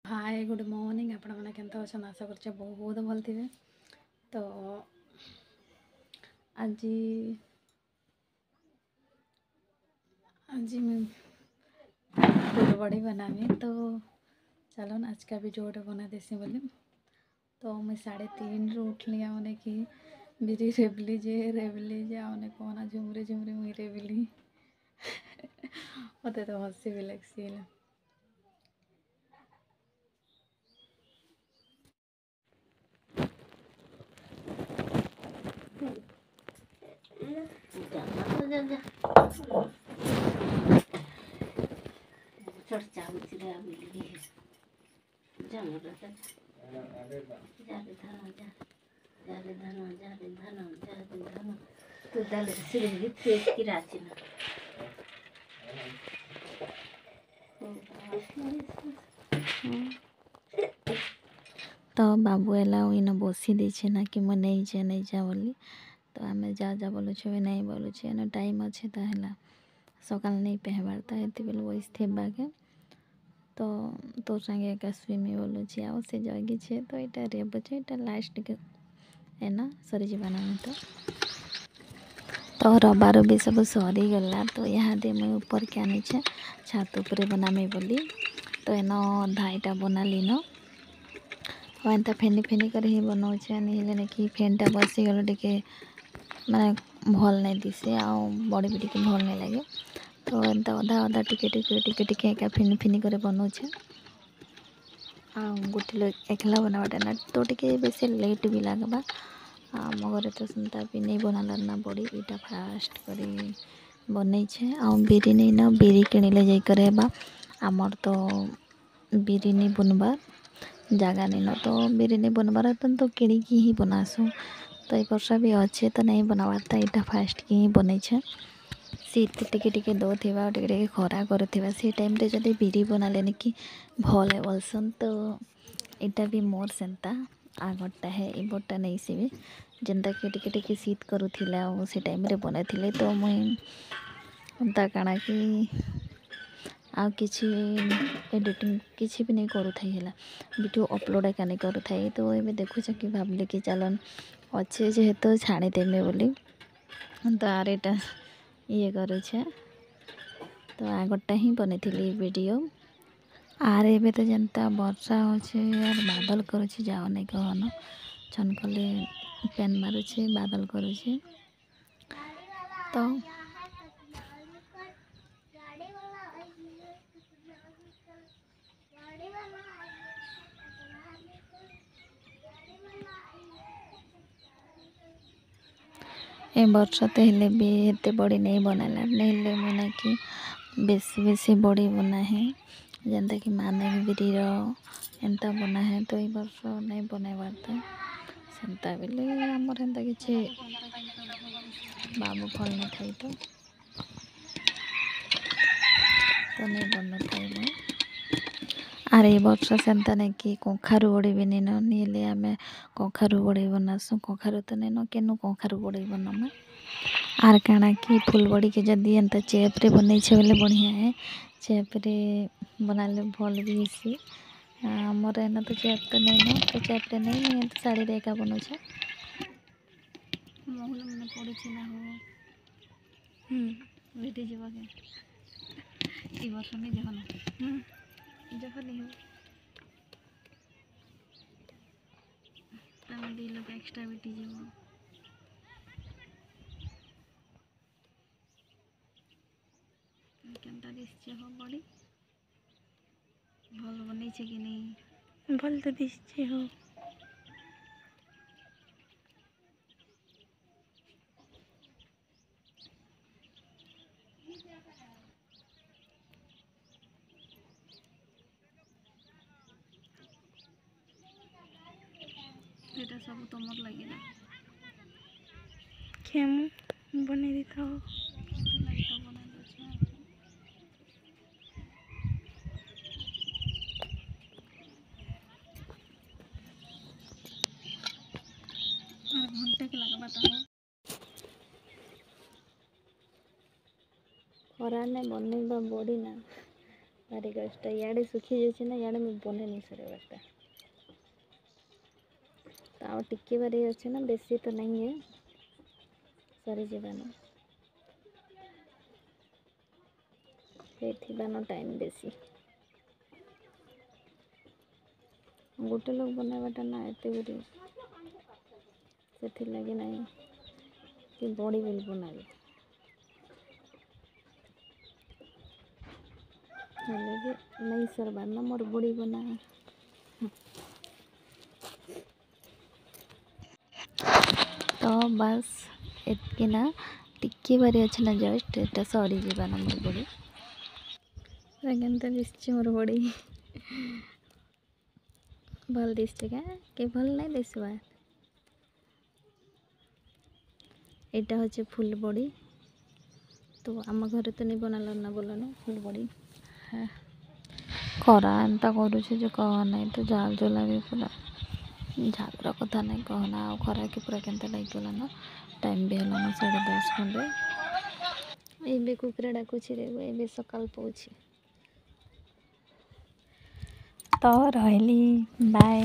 Hi good morning आपण मैंने केंत अच्छा आशा कर बहुत भल थे। तो आज आज मैं फूल बड़ी बनामी। तो चलो आज का भी जोड़े बना देसी बोली। तो मैं 3:30 उठली आने कि बिरी रेवली जे आने कहना झुमरी झुमरी मुई रेवली मत तो हसी भी लगसी। तो बाबू एला इन बसी देछे ना कि मैं नहीं जा बोली। तो आम जा बोलु नहीं बोलु टाइम अच्छे तो है सकाल नहीं पहबार तो ये बेल वैस थे बागे। तो तो संगे एका स्विमी बोलु आउ से जगी छे। तो यहाँ रेब छे यहाँ लास्ट के है ना सरी जीवाना तो रबार भी सब सरी गला। तो यहाँ दे मुझे ऊपर के आनी छात उपरे बनामी बोली। तो एना अधा यहाँ बना लीन एंता फेनी फेनी कर ही बनाऊे नहीं कि फेनटा बसीगले टे माने भल नहीं दिसे आ बड़ी भी टे भल नहीं लगे। तो एंता अधा अधा टिके एका फेनी फेनी कर बनाऊे आ गोटे एकला बनावाटा ना तो टे बेस लेट भी लगवा। आम घर तो सेंता भी नहीं बनाला ना बड़ी यहाँ फास्ट कर बनईछे आ बिरी नहीं ना बिरी किणिले जाकर आमर तो बिरी नहीं बुनबार जगह नहीं न। तो बिरी नहीं बनबार तो किणिकी ही बनासु। तो ये वर्षा भी अच्छे तो नहीं बनावार था यहाँ फास्ट की ही बनईछे शीत टिके दो टे खरा कर से टाइम रे जदि बिरी बना लेने कि भल है बोलसन। तो यहाँ भी मोर सेंता आगटा है इबटा नहीं सी भी जेनता कि टिके शीत करूला से टाइम रे बना थे। तो मुई काଣା कि आ किसी एडिटिंग किसी भी नहीं करू थाई है वीडियो अपलोड एका नहीं करू थाई। तो ये देखु कि भाविले कि चलन अच्छे जेहेतु छाणीदेमी बोली। तो आर यहाँ ये करुचे तो आगटा ही बनी थी वीडियो आर एबे तो जनता वर्षा होचे यार बादल करुचे जाओ नहीं कहन छनकले पेन मारुचे बादल करुचे। तो ए वर्षा तो हेले भी एते बड़ी नहीं बनाला नहीं मुना कि बेसी बेसी बड़ी बना है जेनता कि माने बिरी एंता बना है। तो ये वर्ष नहीं बनवार था सेंता बेले आमर एंता कि बाबू भल नहीं थाई तो नहीं बन थाई आर ये वर्ष सेंता नहीं कि कखारू बड़ी भी नहीं नीले आम कखारू बड़ी बनासु कखारू तो नहीं न केनु कखारू बड़ी बनामा आर काଣା कि फूल बड़ी के जदि एंता चेपरे बनईछे बोले बढ़िया है चेपरे बनाले भल भी हेसी। आमर एना तो चेप तो नहीं न तो चेपरे नहीं तो साड़ी रेका बनौछे महल मैंने पड़ी ना हो बेटी जीवा के वर्ष नहीं जहन जहन नहीं हो तमें 2 लोग एक्स्ट्रा बेटी जीव केनता दिसछे हो बड़ी भल बनईछे कि नहीं भल तो दिसछे हो। এটা सब तुमर लगे ना खेम बने देता हो घंटे के लगा बताओ खरा ने बनवा बड़ी ना भारी कष्ट इे सुखी जाए ना इे मुझे बने नहीं सर बारटा तो टिके बारी अच्छे ना बेसी तो नहीं है सरी जीवान टाइम बेसी गोटे लोग बनावाटा ना एत गुरी से लगे ना कि बड़ी बिल बनावे नहीं सर बार ना मोर बड़ी बना तो बस इतनी ना टिके बारी अच्छे ना जस्ट एटा सरी जीवा ना मोर बड़ी दिशे मोर बड़ी भल दिशे क्या भल नहीं दिशवा यहाँ हूँ फुल बड़ी तो आम घर तो नहीं बनाल ना बोल ना फुल बड़ी हाँ खरा एंता करुचे जो कहना तो झाल झोला भी पूरा झालर कथा नहीं कहना आ खरा कि पूरा केनता लगे ना टाइम भी है 10:30 खंडे ये कुकुरा डाकुची रे ये सकाल पाँच तो रही बाय।